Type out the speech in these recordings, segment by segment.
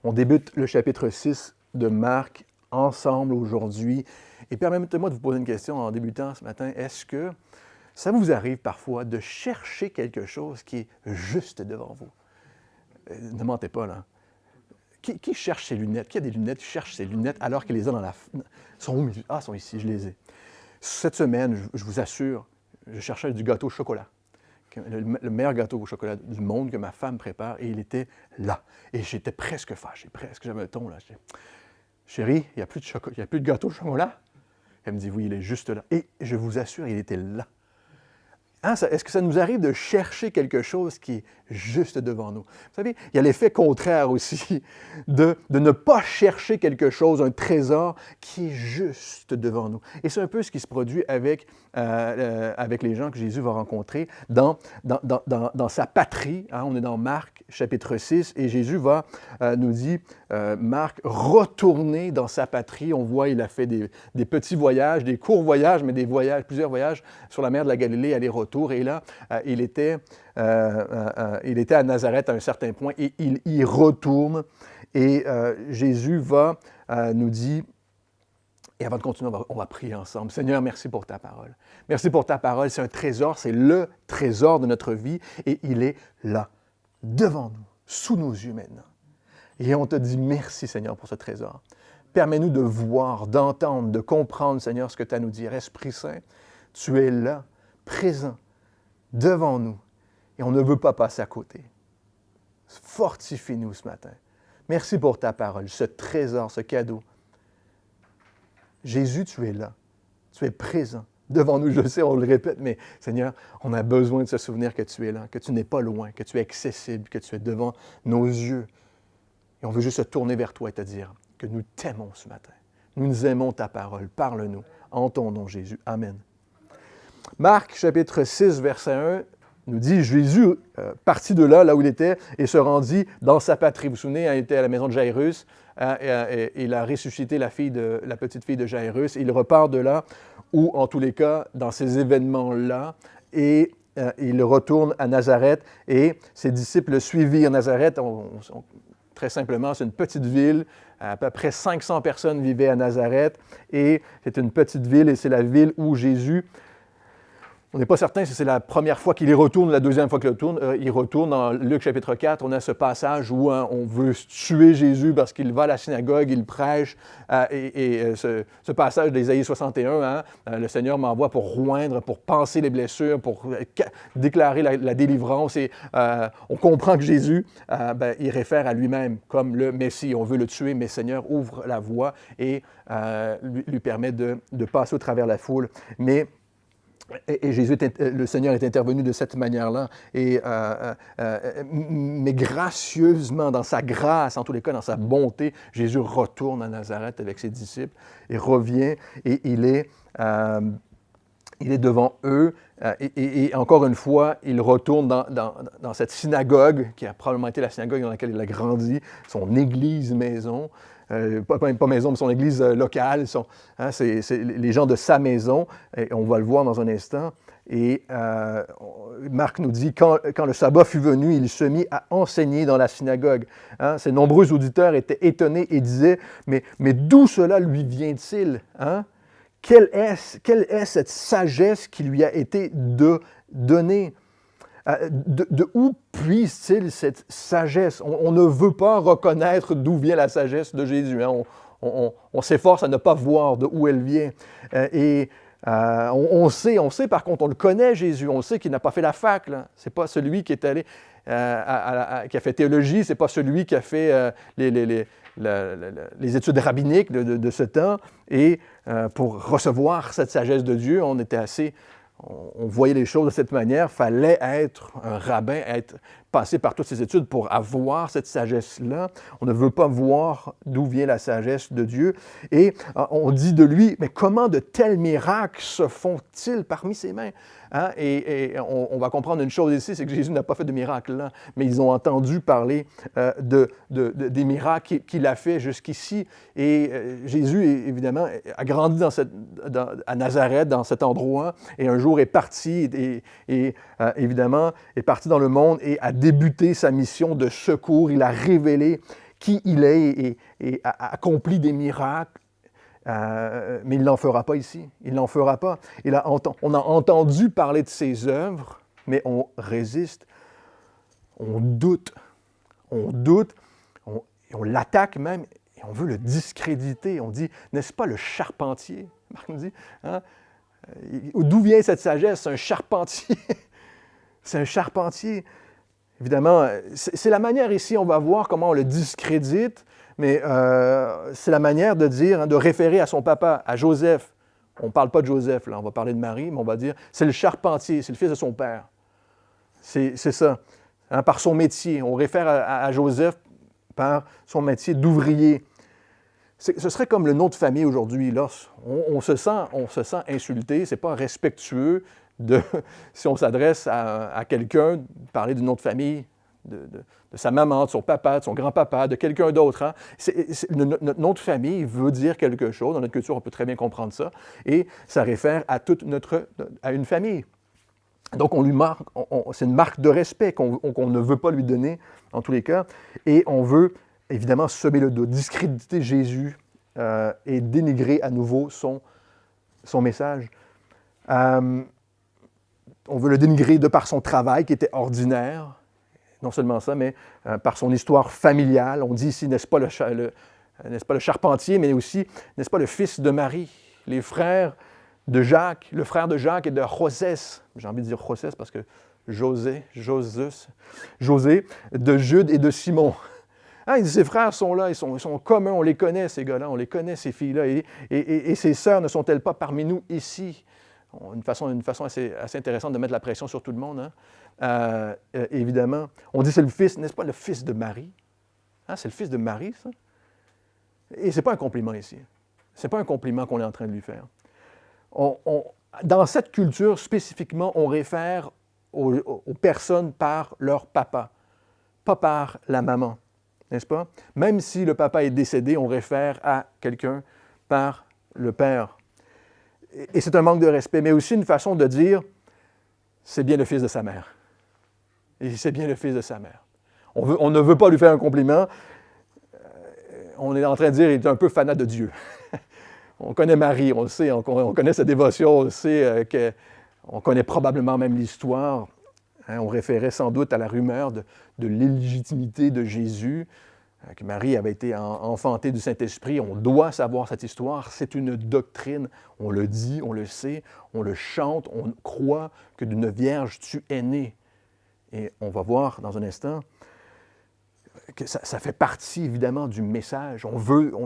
On débute le chapitre 6 de Marc ensemble aujourd'hui. Et permettez-moi de vous poser une question en débutant ce matin. Est-ce que ça vous arrive parfois de chercher quelque chose qui est juste devant vous? Ne mentez pas, là. Qui cherche ses lunettes? Qui a des lunettes? Qui cherche ses lunettes alors qu'il les a dans la... sont où? Ah, sont ici, je les ai. Cette semaine, je vous assure, je cherchais du gâteau au chocolat. Le meilleur gâteau au chocolat du monde que ma femme prépare, et il était là. Et j'étais presque fâché, presque. J'avais un ton, là. Chérie, il n'y a plus de gâteau au chocolat? Elle me dit, oui, il est juste là. Et je vous assure, il était là. Hein, est-ce que ça nous arrive de chercher quelque chose qui est juste devant nous? Vous savez, il y a l'effet contraire aussi de ne pas chercher quelque chose, un trésor qui est juste devant nous. Et c'est un peu ce qui se produit avec les gens que Jésus va rencontrer dans sa patrie. Hein, on est dans Marc, chapitre 6, et Jésus va, nous dit, Marc, retourner dans sa patrie. On voit, il a fait des petits voyages, des courts voyages, mais plusieurs voyages sur la mer de la Galilée, aller-retour. Et là, il était à Nazareth à un certain point et il y retourne. Et Jésus va nous dire, et avant de continuer, on va prier ensemble. Seigneur, merci pour ta parole. Merci pour ta parole. C'est un trésor, c'est le trésor de notre vie et il est là, devant nous, sous nos yeux maintenant. Et on te dit merci, Seigneur, pour ce trésor. Permets-nous de voir, d'entendre, de comprendre, Seigneur, ce que tu as à nous dire. Esprit Saint, tu es là, présent, devant nous, et on ne veut pas passer à côté. Fortifie-nous ce matin. Merci pour ta parole, ce trésor, ce cadeau. Jésus, tu es là, tu es présent, devant nous, je sais, on le répète, mais Seigneur, on a besoin de se souvenir que tu es là, que tu n'es pas loin, que tu es accessible, que tu es devant nos yeux. Et on veut juste se tourner vers toi et te dire que nous t'aimons ce matin. Nous aimons ta parole, parle-nous, en ton nom, Jésus. Amen. Marc, chapitre 6, verset 1, nous dit, Jésus partit de là où il était, et se rendit dans sa patrie. Vous vous souvenez, il était à la maison de Jairus, il a ressuscité la petite fille de Jairus, et il repart de là, ou en tous les cas, dans ces événements-là, et il retourne à Nazareth, et ses disciples le suivirent. Nazareth, très simplement, c'est une petite ville, à peu près 500 personnes vivaient à Nazareth, et c'est une petite ville, et c'est la ville où Jésus... On n'est pas certain si c'est la première fois qu'il y retourne, la deuxième fois qu'il il retourne. Dans Luc chapitre 4, on a ce passage où on veut tuer Jésus parce qu'il va à la synagogue, il prêche. Ce passage d'Ésaïe 61, le Seigneur m'envoie pour roindre, pour panser les blessures, pour déclarer la délivrance. Et on comprend que Jésus, il réfère à lui-même comme le Messie. On veut le tuer, mais Seigneur ouvre la voie et lui permet de passer au travers la foule. Mais le Seigneur est intervenu de cette manière-là, mais gracieusement, dans sa grâce, en tous les cas, dans sa bonté, Jésus retourne à Nazareth avec ses disciples et revient, et il est devant eux, et encore une fois, il retourne dans cette synagogue, qui a probablement été la synagogue dans laquelle il a grandi, son église maison, pas maison, mais son église locale, c'est les gens de sa maison, et on va le voir dans un instant. Et Marc nous dit, quand le sabbat fut venu, il se mit à enseigner dans la synagogue. Hein? Ses nombreux auditeurs étaient étonnés et disaient, mais d'où cela lui vient-il? Hein? Quelle est cette sagesse qui lui a été donnée? De où puise-t-il cette sagesse? On ne veut pas reconnaître d'où vient la sagesse de Jésus. Hein? On s'efforce à ne pas voir d'où elle vient. On sait, par contre, on le connaît, Jésus. On sait qu'il n'a pas fait la fac. Ce n'est pas celui qui est allé, qui a fait théologie. Ce n'est pas celui qui a fait les études rabbiniques de ce temps. Et pour recevoir cette sagesse de Dieu, on voyait les choses de cette manière. Il fallait être un rabbin, passer par toutes ces études pour avoir cette sagesse-là. On ne veut pas voir d'où vient la sagesse de Dieu. Et on dit de lui, mais comment de tels miracles se font-ils parmi ses mains? Hein? Et on va comprendre une chose ici, c'est que Jésus n'a pas fait de miracles là, mais ils ont entendu parler des miracles qu'il a fait jusqu'ici. Et Jésus, évidemment, a grandi à Nazareth, dans cet endroit, et un jour est parti, et évidemment, est parti dans le monde et a débuté sa mission de secours. Il a révélé qui il est et a accompli des miracles, mais il ne l'en fera pas ici. Il n'en fera pas. On a entendu parler de ses œuvres, mais on résiste, on doute, on l'attaque même, et on veut le discréditer. On dit, n'est-ce pas le charpentier? Marc nous dit, hein? D'où vient cette sagesse? C'est un charpentier. C'est un charpentier. Évidemment, c'est la manière ici, on va voir comment on le discrédite, mais c'est la manière de dire, hein, de référer à son papa, à Joseph. On ne parle pas de Joseph, là, on va parler de Marie, mais on va dire, c'est le charpentier, c'est le fils de son père. C'est ça. Hein, par son métier. On réfère à Joseph par son métier d'ouvrier. Ce serait comme le nom de famille aujourd'hui. Là, on se sent insulté, ce n'est pas respectueux si on s'adresse à quelqu'un, parler du nom de famille, de sa maman, de son papa, de son grand-papa, de quelqu'un d'autre. Hein. Notre nom de famille veut dire quelque chose. Dans notre culture, on peut très bien comprendre ça. Et ça réfère à à une famille. Donc, on lui marque, c'est une marque de respect qu'on ne veut pas lui donner, en tous les cas. Et on veut, évidemment, semer le doute, discréditer Jésus et dénigrer à nouveau son message. On veut le dénigrer de par son travail, qui était ordinaire. Non seulement ça, mais par son histoire familiale. On dit ici, n'est-ce pas le charpentier, mais aussi, n'est-ce pas le fils de Marie, les frères de Jacques, le frère de Jacques et de José, j'ai envie de dire José parce que José, de Jude et de Simon. Hein, ces frères sont là, ils sont communs, on les connaît, ces gars-là, on les connaît, ces filles-là, et ces sœurs ne sont-elles pas parmi nous ici? Une façon assez intéressante de mettre la pression sur tout le monde, hein? Évidemment. On dit c'est le fils, n'est-ce pas le fils de Marie? Hein, c'est le fils de Marie, ça? Et ce n'est pas un compliment ici. Ce n'est pas un compliment qu'on est en train de lui faire. Dans cette culture, spécifiquement, on réfère aux personnes par leur papa, pas par la maman, n'est-ce pas? Même si le papa est décédé, on réfère à quelqu'un par le père. Et c'est un manque de respect, mais aussi une façon de dire, c'est bien le fils de sa mère. Et c'est bien le fils de sa mère. On ne veut pas lui faire un compliment. On est en train de dire, il est un peu fanat de Dieu. On connaît Marie, on le sait, on connaît sa dévotion, on le sait, on connaît probablement même l'histoire. Hein, on référait sans doute à la rumeur de l'illégitimité de Jésus, que Marie avait été enfantée du Saint-Esprit. On doit savoir cette histoire, c'est une doctrine. On le dit, on le sait, on le chante, on croit que d'une vierge tu es né. Et on va voir dans un instant que ça fait partie, évidemment, du message. On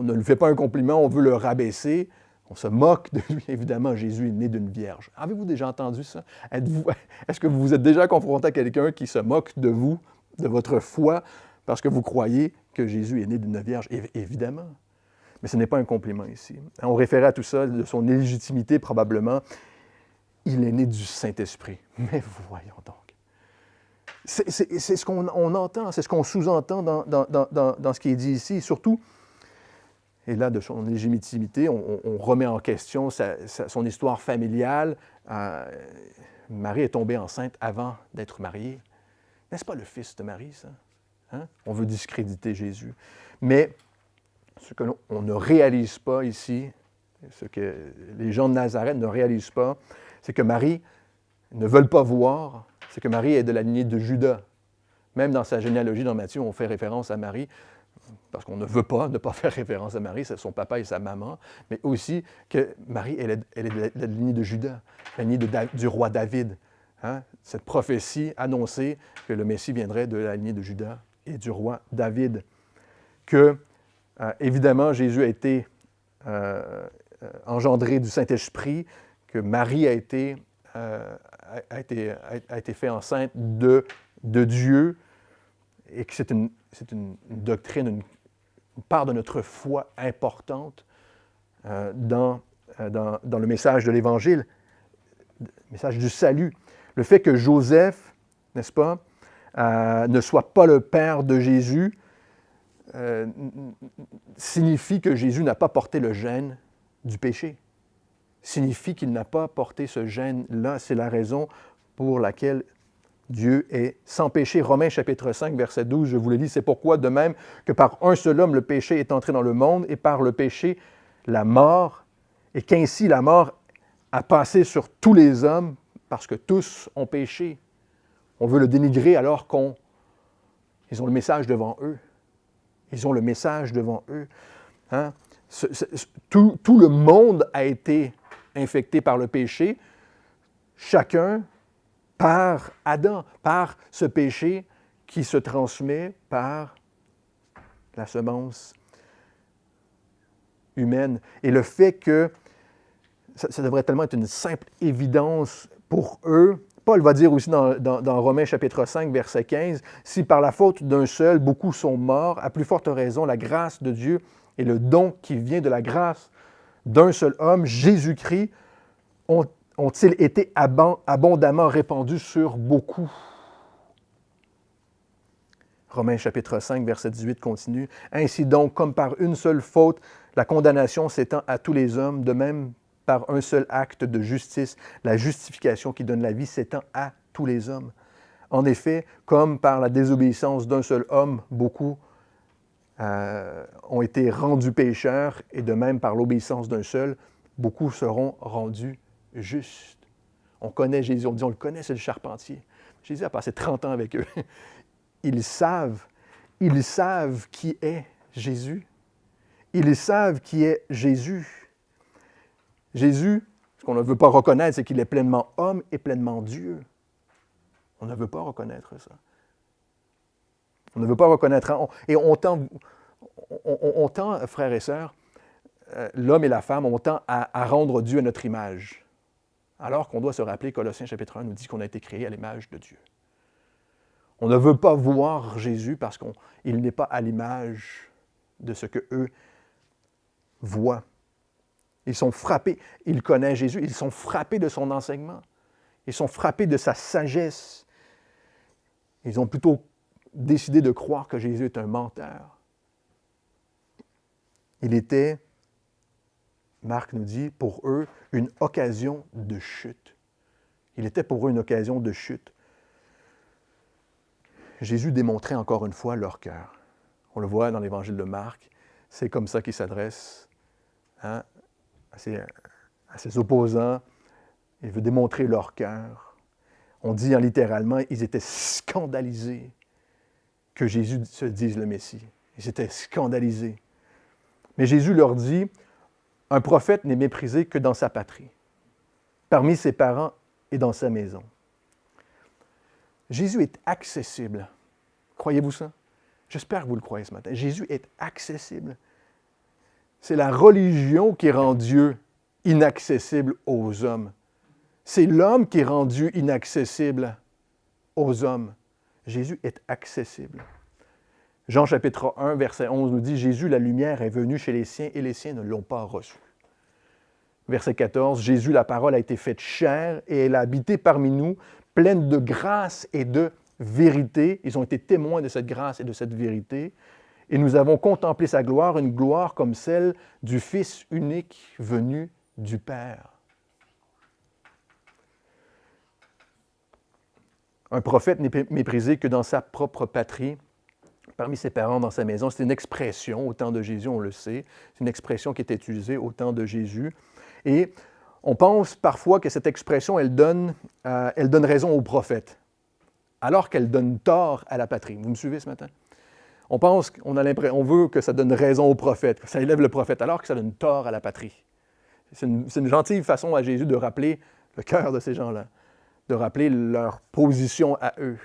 ne lui fait pas un compliment, on veut le rabaisser. On se moque de lui. Évidemment, Jésus est né d'une vierge. Avez-vous déjà entendu ça? Est-ce que vous vous êtes déjà confronté à quelqu'un qui se moque de vous, de votre foi, parce que vous croyez que Jésus est né d'une vierge? Évidemment. Mais ce n'est pas un compliment ici. On référait à tout ça, de son illégitimité probablement. Il est né du Saint-Esprit. Mais voyons donc. C'est ce qu'on entend, c'est ce qu'on sous-entend dans ce qui est dit ici. Surtout, et là, de son légitimité, on remet en question son histoire familiale. Marie est tombée enceinte avant d'être mariée. N'est-ce pas le fils de Marie, ça? Hein? On veut discréditer Jésus. Mais ce qu'on ne réalise pas ici, ce que les gens de Nazareth ne réalisent pas, c'est que Marie ne veut pas voir, c'est que Marie est de la lignée de Judas. Même dans sa généalogie dans Matthieu, on fait référence à Marie, parce qu'on ne veut pas ne pas faire référence à Marie, c'est son papa et sa maman, mais aussi que Marie, elle est de la lignée de Judas, la lignée du roi David. Hein? Cette prophétie annonçait que le Messie viendrait de la lignée de Judas et du roi David. Que, évidemment, Jésus a été engendré du Saint-Esprit, que Marie a été fait enceinte de Dieu, et que c'est une doctrine, une part de notre foi importante dans le message de l'Évangile, le message du salut. Le fait que Joseph, n'est-ce pas, ne soit pas le père de Jésus, signifie que Jésus n'a pas porté le gène du péché. Signifie qu'il n'a pas porté ce gène-là. C'est la raison pour laquelle Dieu est sans péché. Romains chapitre 5, verset 12, je vous le lis, c'est pourquoi de même que par un seul homme le péché est entré dans le monde, et par le péché la mort, et qu'ainsi la mort a passé sur tous les hommes, parce que tous ont péché. On veut le dénigrer alors qu'ils ont le message devant eux. Ils ont le message devant eux. Hein? Tout le monde a été infecté par le péché, chacun par Adam, par ce péché qui se transmet par la semence humaine. Et le fait que ça devrait tellement être une simple évidence pour eux. Paul va dire aussi dans Romains chapitre 5, verset 15, « Si par la faute d'un seul, beaucoup sont morts, à plus forte raison, la grâce de Dieu et le don qui vient de la grâce d'un seul homme, Jésus-Christ, ont-ils été abondamment répandus sur beaucoup. » Romains chapitre 5, verset 18 continue, « Ainsi donc, comme par une seule faute, la condamnation s'étend à tous les hommes, de même par un seul acte de justice, la justification qui donne la vie s'étend à tous les hommes. En effet, comme par la désobéissance d'un seul homme, beaucoup ont été rendus pécheurs, et de même par l'obéissance d'un seul, beaucoup seront rendus justes. » On connaît Jésus, on dit on le connaît, c'est le charpentier. Jésus a passé 30 ans avec eux. Ils savent qui est Jésus. Ils savent qui est Jésus. Jésus, ce qu'on ne veut pas reconnaître, c'est qu'il est pleinement homme et pleinement Dieu. On ne veut pas reconnaître ça. On ne veut pas reconnaître. Et on tend, frères et sœurs, l'homme et la femme, on tend à rendre Dieu à notre image. Alors qu'on doit se rappeler, Colossiens chapitre 1 nous dit qu'on a été créé à l'image de Dieu. On ne veut pas voir Jésus parce qu'il n'est pas à l'image de ce qu'eux voient. Ils sont frappés, ils connaissent Jésus, ils sont frappés de son enseignement. Ils sont frappés de sa sagesse. Ils ont plutôt décidé de croire que Jésus est un menteur. Il était, Marc nous dit, pour eux, une occasion de chute. Il était pour eux une occasion de chute. Jésus démontrait encore une fois leur cœur. On le voit dans l'Évangile de Marc. C'est comme ça qu'il s'adresse à ses opposants. Il veut démontrer leur cœur. On dit littéralement, ils étaient scandalisés que Jésus se dise le Messie. Ils étaient scandalisés. Mais Jésus leur dit, un prophète n'est méprisé que dans sa patrie, parmi ses parents et dans sa maison. Jésus est accessible. Croyez-vous ça? J'espère que vous le croyez ce matin. Jésus est accessible. C'est la religion qui rend Dieu inaccessible aux hommes. C'est l'homme qui est rendu inaccessible aux hommes. Jésus est accessible. Jean chapitre 1, verset 11 nous dit « Jésus, la lumière, est venue chez les siens et les siens ne l'ont pas reçu. » Verset 14, « Jésus, la parole, a été faite chair et elle a habité parmi nous, pleine de grâce et de vérité. » Ils ont été témoins de cette grâce et de cette vérité. « Et nous avons contemplé sa gloire, une gloire comme celle du Fils unique venu du Père. » Un prophète n'est méprisé que dans sa propre patrie, parmi ses parents, dans sa maison. C'est une expression au temps de Jésus, on le sait. C'est une expression qui était utilisée au temps de Jésus. Et on pense parfois que cette expression, elle donne raison au prophète, alors qu'elle donne tort à la patrie. Vous me suivez ce matin? On pense, on veut que ça donne raison au prophète, que ça élève le prophète, alors que ça donne tort à la patrie. C'est une gentille façon à Jésus de rappeler le cœur de ces gens-là, de rappeler leur position à eux.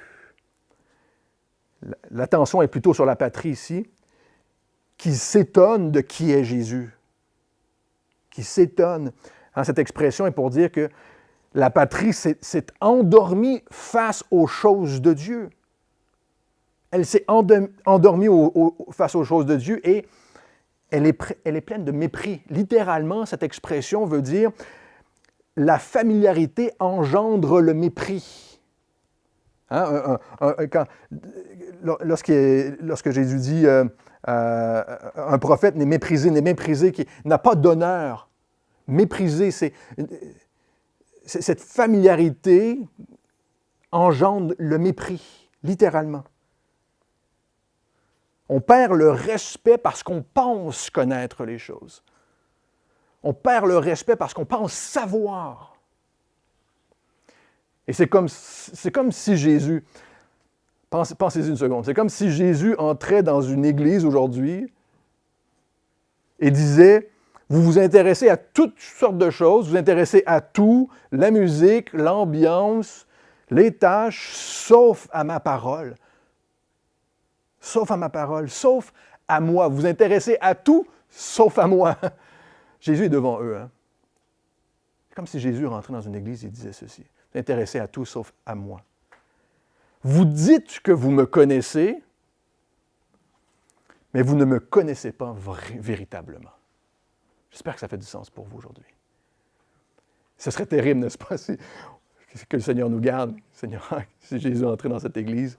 L'attention est plutôt sur la patrie ici, qui s'étonne de qui est Jésus. Qui s'étonne. Cette expression est pour dire que la patrie s'est endormie face aux choses de Dieu. Elle s'est endormie face aux choses de Dieu et elle est pleine de mépris. Littéralement, cette expression veut dire la familiarité engendre le mépris. Lorsque Jésus dit un prophète n'est méprisé, qui n'a pas d'honneur. Méprisé, c'est cette familiarité engendre le mépris, littéralement. On perd le respect parce qu'on pense connaître les choses. On perd le respect parce qu'on pense savoir. Et c'est comme si Jésus, pensez-y une seconde, c'est comme si Jésus entrait dans une église aujourd'hui et disait, vous vous intéressez à toutes sortes de choses, vous vous intéressez à tout, la musique, l'ambiance, les tâches, sauf à ma parole. Sauf à ma parole, sauf à moi. Vous vous intéressez à tout, sauf à moi. Jésus est devant eux. Hein? C'est comme si Jésus rentrait dans une église et disait ceci. Vous vous intéressez à tout, sauf à moi. Vous dites que vous me connaissez, mais vous ne me connaissez pas véritablement. J'espère que ça fait du sens pour vous aujourd'hui. Ce serait terrible, n'est-ce pas, que le Seigneur nous garde, Seigneur, si Jésus entrait dans cette église,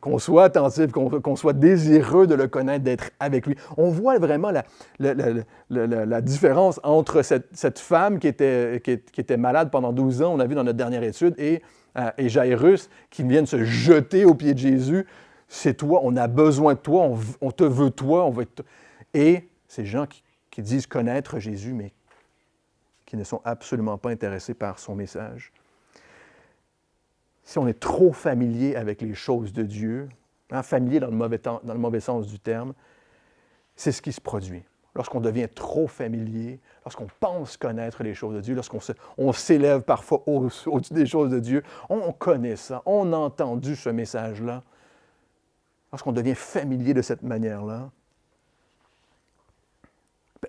qu'on soit attentif, qu'on soit désireux de le connaître, d'être avec lui. On voit vraiment la différence entre cette femme qui était malade pendant 12 ans, on l'a vu dans notre dernière étude, et Jairus qui viennent se jeter aux pieds de Jésus. C'est toi, on a besoin de toi, on te veut toi, on veut être... Et ces gens qui disent connaître Jésus, mais qui ne sont absolument pas intéressés par son message. Si on est trop familier avec les choses de Dieu, familier dans le mauvais sens du terme, c'est ce qui se produit. Lorsqu'on devient trop familier, lorsqu'on pense connaître les choses de Dieu, lorsqu'on s'élève parfois au-dessus des choses de Dieu, on connaît ça, on a entendu ce message-là. Lorsqu'on devient familier de cette manière-là,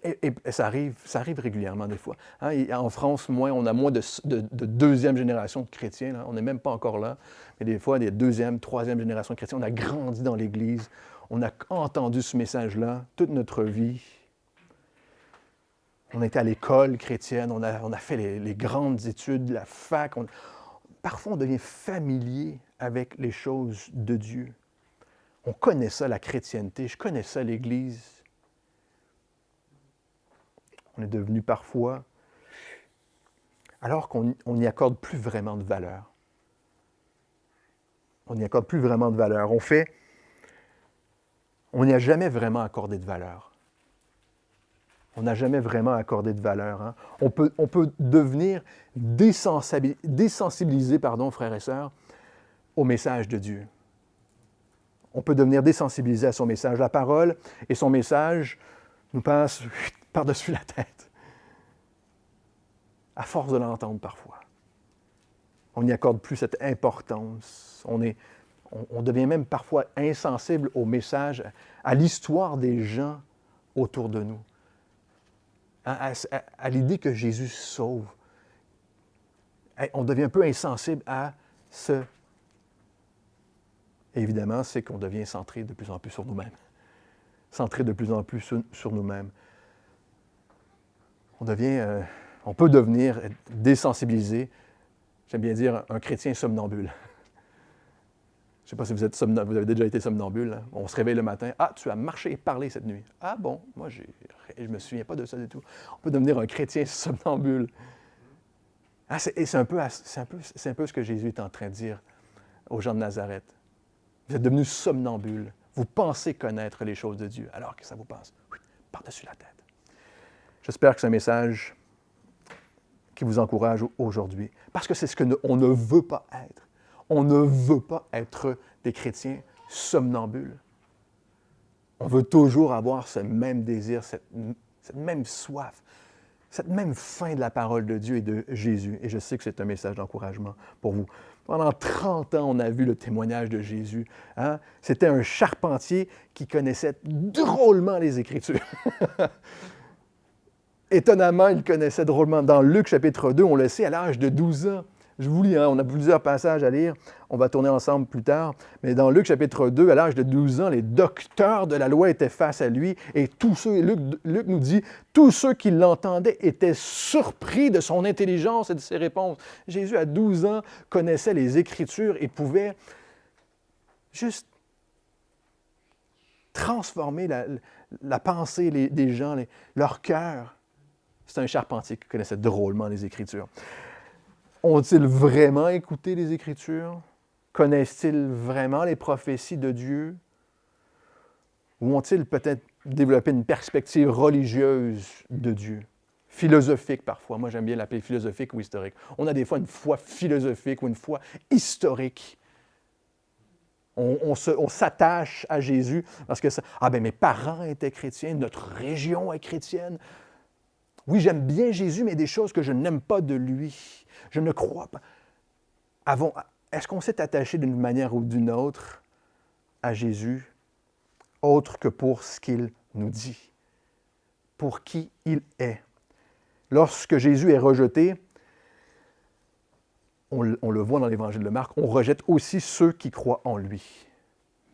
et ça arrive régulièrement des fois. En France, on a moins de deuxième génération de chrétiens. Là. On n'est même pas encore là. Mais des fois, des deuxième, troisième génération de chrétiens. On a grandi dans l'Église. On a entendu ce message-là toute notre vie. On était à l'école chrétienne. On a fait les grandes études, la fac. Parfois, on devient familier avec les choses de Dieu. On connaît ça, la chrétienté. Je connais ça, l'Église. On est devenu parfois, alors qu'on n'y accorde plus vraiment de valeur. On n'y accorde plus vraiment de valeur. On n'y a jamais vraiment accordé de valeur. On n'a jamais vraiment accordé de valeur. Hein? On peut devenir désensibilisé, frères et sœurs, au message de Dieu. On peut devenir désensibilisé à son message. La parole et son message nous passent par-dessus la tête, à force de l'entendre parfois. On n'y accorde plus cette importance. On devient même parfois insensible au message, à l'histoire des gens autour de nous, à l'idée que Jésus sauve. On devient un peu insensible à ce... Et évidemment, c'est qu'on devient centré de plus en plus sur nous-mêmes. Centré de plus en plus sur nous-mêmes. On peut devenir désensibilisé, j'aime bien dire un chrétien somnambule. Je ne sais pas si vous avez déjà été somnambule. Hein? On se réveille le matin. Ah, tu as marché et parlé cette nuit. Ah bon, moi je ne me souviens pas de ça du tout. On peut devenir un chrétien somnambule. C'est un peu ce que Jésus est en train de dire aux gens de Nazareth. Vous êtes devenus somnambules. Vous pensez connaître les choses de Dieu, alors que ça vous passe par-dessus la tête. J'espère que c'est un message qui vous encourage aujourd'hui, parce que c'est ce qu'on ne veut pas être. On ne veut pas être des chrétiens somnambules. On veut toujours avoir ce même désir, cette même soif, cette même faim de la parole de Dieu et de Jésus. Et je sais que c'est un message d'encouragement pour vous. Pendant 30 ans, on a vu le témoignage de Jésus. Hein? C'était un charpentier qui connaissait drôlement les Écritures. Étonnamment, il connaissait drôlement. Dans Luc chapitre 2, on le sait, à l'âge de 12 ans. Je vous lis, on a plusieurs passages à lire. On va tourner ensemble plus tard. Mais dans Luc chapitre 2, à l'âge de 12 ans, les docteurs de la loi étaient face à lui. Et tous ceux, Luc nous dit, tous ceux qui l'entendaient étaient surpris de son intelligence et de ses réponses. Jésus, à 12 ans, connaissait les Écritures et pouvait juste transformer la pensée des gens, leur cœur. C'est un charpentier qui connaissait drôlement les Écritures. Ont-ils vraiment écouté les Écritures? Connaissent-ils vraiment les prophéties de Dieu? Ou ont-ils peut-être développé une perspective religieuse de Dieu? Philosophique parfois. Moi, j'aime bien l'appeler philosophique ou historique. On a des fois une foi philosophique ou une foi historique. On s'attache à Jésus parce que mes parents étaient chrétiens, notre région est chrétienne. Oui, j'aime bien Jésus, mais il y a des choses que je n'aime pas de lui. Je ne crois pas. Est-ce qu'on s'est attaché d'une manière ou d'une autre à Jésus, autre que pour ce qu'il nous dit, pour qui il est? Lorsque Jésus est rejeté, on le voit dans l'Évangile de Marc, on rejette aussi ceux qui croient en lui.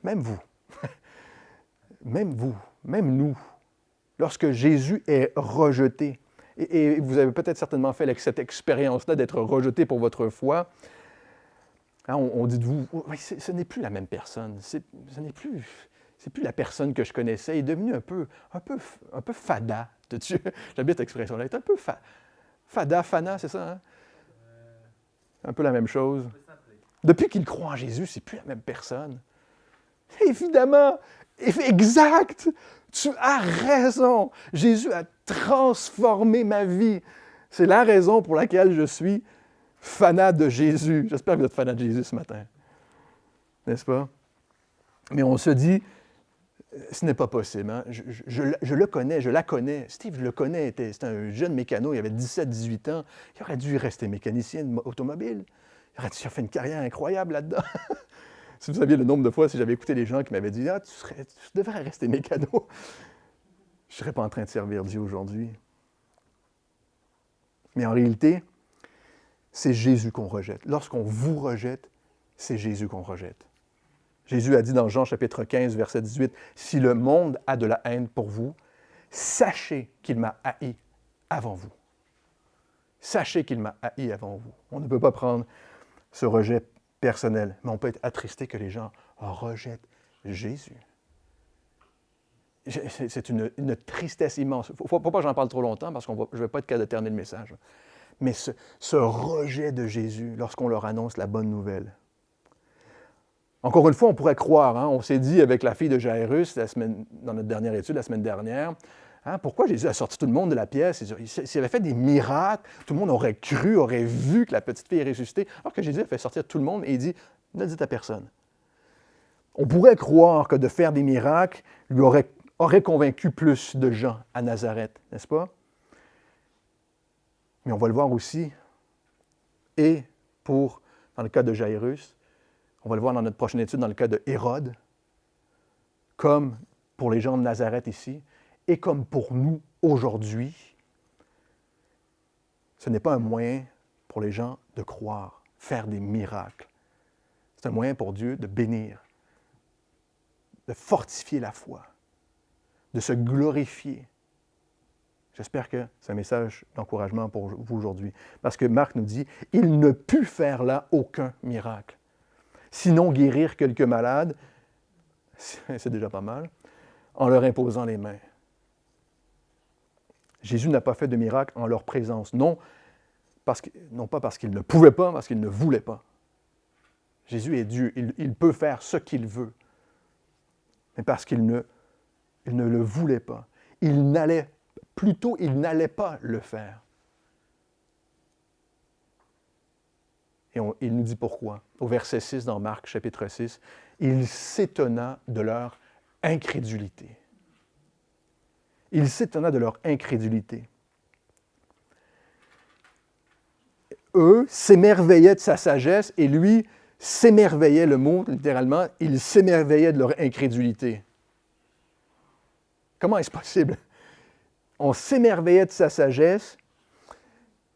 Même vous. Même vous. Même nous. Lorsque Jésus est rejeté, et vous avez peut-être certainement fait cette expérience-là d'être rejeté pour votre foi, hein, on dit de vous, ce n'est plus la même personne. Ce n'est plus la personne que je connaissais. Il est devenu un peu fada de Dieu. J'aime bien cette expression-là. Il est un peu fana, c'est ça, hein? Un peu la même chose. Depuis qu'il croit en Jésus, c'est plus la même personne. Évidemment, exact, tu as raison. Jésus a transformé ma vie. C'est la raison pour laquelle je suis fanat de Jésus. J'espère que vous êtes fanat de Jésus ce matin. N'est-ce pas? Mais on se dit, ce n'est pas possible. Hein? Je le connais, je la connais. Steve, je le connais. C'était un jeune mécano, il avait 17-18 ans. Il aurait dû rester mécanicien automobile. Il aurait dû faire une carrière incroyable là-dedans. Si vous saviez le nombre de fois, si j'avais écouté les gens qui m'avaient dit « Ah, tu devrais rester mécano », je ne serais pas en train de servir Dieu aujourd'hui. Mais en réalité, c'est Jésus qu'on rejette. Lorsqu'on vous rejette, c'est Jésus qu'on rejette. Jésus a dit dans Jean chapitre 15, verset 18, « Si le monde a de la haine pour vous, sachez qu'il m'a haï avant vous. » Sachez qu'il m'a haï avant vous. On ne peut pas prendre ce rejet personnel, mais on peut être attristé que les gens rejettent Jésus. C'est une tristesse immense. Il ne faut pas que j'en parle trop longtemps parce que je ne vais pas être capable de terminer le message. Mais ce rejet de Jésus lorsqu'on leur annonce la bonne nouvelle. Encore une fois, on pourrait croire, hein, on s'est dit avec la fille de Jairus dans notre dernière étude, la semaine dernière, hein, pourquoi Jésus a sorti tout le monde de la pièce? S'il avait fait des miracles, tout le monde aurait cru, aurait vu que la petite fille est ressuscitée, alors que Jésus a fait sortir tout le monde et il dit, ne le dites à personne. On pourrait croire que de faire des miracles lui aurait convaincu plus de gens à Nazareth, n'est-ce pas? Mais on va le voir aussi, et dans le cas de Jairus, on va le voir dans notre prochaine étude, dans le cas de Hérode, comme pour les gens de Nazareth ici, et comme pour nous aujourd'hui, ce n'est pas un moyen pour les gens de croire, faire des miracles. C'est un moyen pour Dieu de bénir, de fortifier la foi, de se glorifier. J'espère que c'est un message d'encouragement pour vous aujourd'hui. Parce que Marc nous dit, « Il ne put faire là aucun miracle. Sinon guérir quelques malades, c'est déjà pas mal, en leur imposant les mains. » Jésus n'a pas fait de miracle en leur présence. Non pas parce qu'il ne pouvait pas, parce qu'il ne voulait pas. Jésus est Dieu. Il peut faire ce qu'il veut. Mais parce qu'il ne le voulait pas. Il n'allait pas le faire. Et il nous dit pourquoi. Au verset 6 dans Marc, chapitre 6, « Il s'étonna de leur incrédulité. » Il s'étonna de leur incrédulité. Eux s'émerveillaient de sa sagesse et lui s'émerveillait, le mot littéralement, il s'émerveillait de leur incrédulité. Comment est-ce possible? On s'émerveillait de sa sagesse,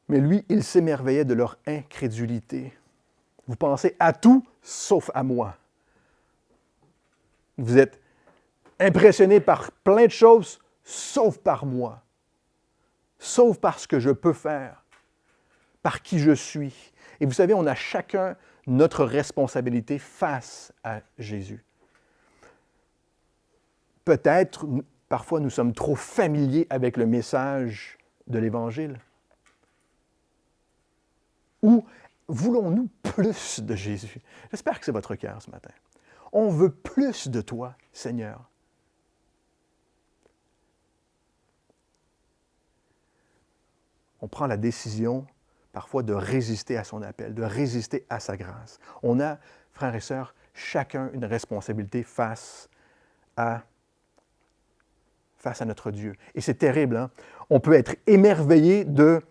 mais lui, il s'émerveillait de leur incrédulité. Vous pensez à tout sauf à moi. Vous êtes impressionné par plein de choses sauf par moi. Sauf par ce que je peux faire, par qui je suis. Et vous savez, on a chacun notre responsabilité face à Jésus. Peut-être, parfois, nous sommes trop familiers avec le message de l'Évangile. Ou voulons-nous plus de Jésus? J'espère que c'est votre cœur ce matin. On veut plus de toi, Seigneur. On prend la décision parfois de résister à son appel, de résister à sa grâce. On a, frères et sœurs, chacun une responsabilité face à notre Dieu. Et c'est terrible, hein? On peut être émerveillé de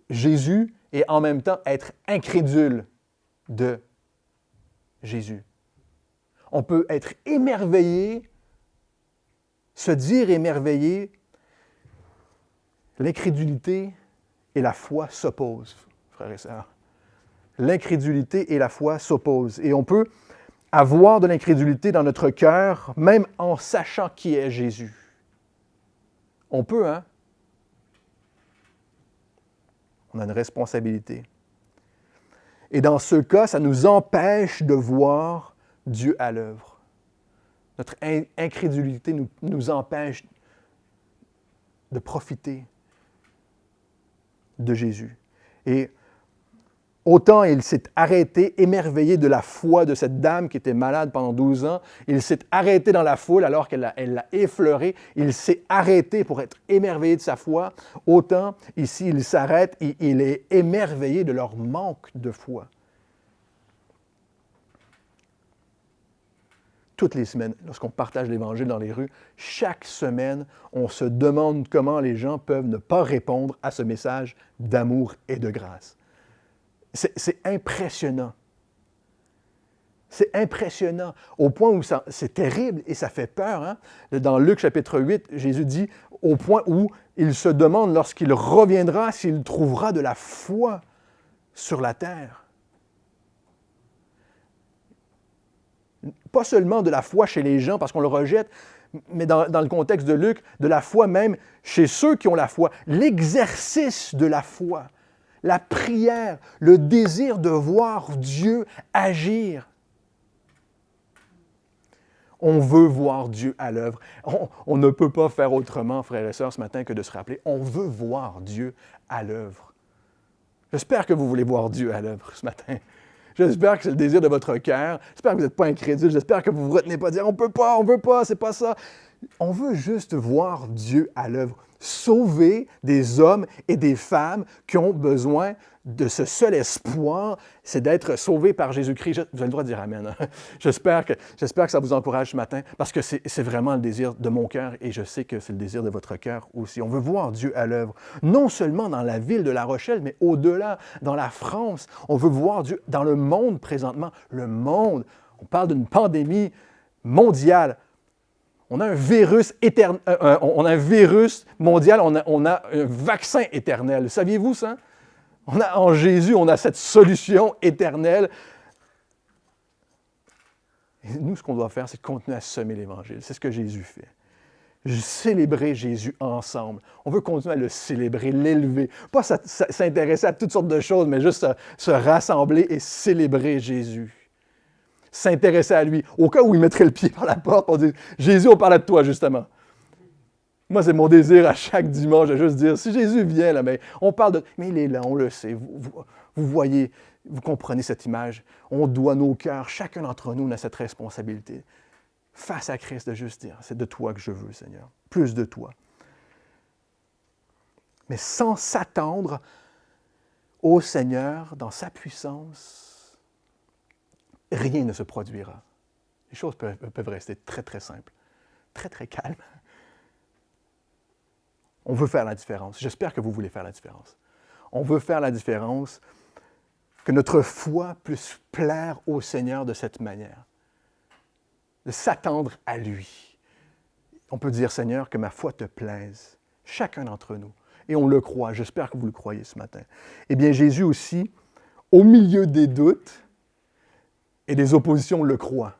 Jésus et en même temps être incrédule de Jésus. On peut être émerveillé, se dire émerveillé. L'incrédulité et la foi s'opposent, frères et sœurs. L'incrédulité et la foi s'opposent. Et on peut avoir de l'incrédulité dans notre cœur, même en sachant qui est Jésus. On peut, hein? On a une responsabilité. Et dans ce cas, ça nous empêche de voir Dieu à l'œuvre. Notre incrédulité nous empêche de profiter de Jésus. Et autant il s'est arrêté, émerveillé de la foi de cette dame qui était malade pendant 12 ans, il s'est arrêté dans la foule alors qu'elle l'a effleuré, il s'est arrêté pour être émerveillé de sa foi, autant ici il s'arrête et il est émerveillé de leur manque de foi. Toutes les semaines, lorsqu'on partage l'Évangile dans les rues, chaque semaine, on se demande comment les gens peuvent ne pas répondre à ce message d'amour et de grâce. C'est impressionnant. C'est impressionnant, au point où c'est terrible et ça fait peur. Hein? Dans Luc chapitre 8, Jésus dit, au point où il se demande lorsqu'il reviendra s'il trouvera de la foi sur la terre. Pas seulement de la foi chez les gens parce qu'on le rejette, mais dans le contexte de Luc, de la foi même chez ceux qui ont la foi. L'exercice de la foi, la prière, le désir de voir Dieu agir. On veut voir Dieu à l'œuvre. On ne peut pas faire autrement, frères et sœurs, ce matin que de se rappeler, on veut voir Dieu à l'œuvre. J'espère que vous voulez voir Dieu à l'œuvre ce matin. J'espère que c'est le désir de votre cœur. J'espère que vous n'êtes pas incrédule. J'espère que vous ne vous retenez pas de dire « on ne veut pas, c'est pas ça ». On veut juste voir Dieu à l'œuvre, sauver des hommes et des femmes qui ont besoin de ce seul espoir, c'est d'être sauvés par Jésus-Christ. Vous avez le droit de dire Amen. J'espère que ça vous encourage ce matin parce que c'est vraiment le désir de mon cœur et je sais que c'est le désir de votre cœur aussi. On veut voir Dieu à l'œuvre, non seulement dans la ville de La Rochelle, mais au-delà, dans la France. On veut voir Dieu dans le monde présentement. Le monde, on parle d'une pandémie mondiale. On a un virus on a un virus mondial, on a un vaccin éternel. Saviez-vous ça? En Jésus, on a cette solution éternelle. Et nous, ce qu'on doit faire, c'est continuer à semer l'Évangile. C'est ce que Jésus fait. Célébrer Jésus ensemble. On veut continuer à le célébrer, l'élever. Pas s'intéresser à toutes sortes de choses, mais juste se rassembler et célébrer Jésus. S'intéresser à lui. Au cas où il mettrait le pied par la porte, on dit « Jésus, on parlait de toi, justement. » Moi, c'est mon désir à chaque dimanche de juste dire, si Jésus vient, là, mais on parle de... Mais il est là, on le sait. Vous voyez, vous comprenez cette image. On doit nos cœurs, chacun d'entre nous, on a cette responsabilité. Face à Christ, de juste dire, c'est de toi que je veux, Seigneur. Plus de toi. Mais sans s'attendre au Seigneur, dans sa puissance, rien ne se produira. Les choses peuvent rester très, très simples, très, très calmes. On veut faire la différence. J'espère que vous voulez faire la différence. On veut faire la différence, que notre foi puisse plaire au Seigneur de cette manière, de s'attendre à lui. On peut dire, Seigneur, que ma foi te plaise, chacun d'entre nous. Et on le croit, j'espère que vous le croyez ce matin. Eh bien, Jésus aussi, au milieu des doutes et des oppositions, le croit.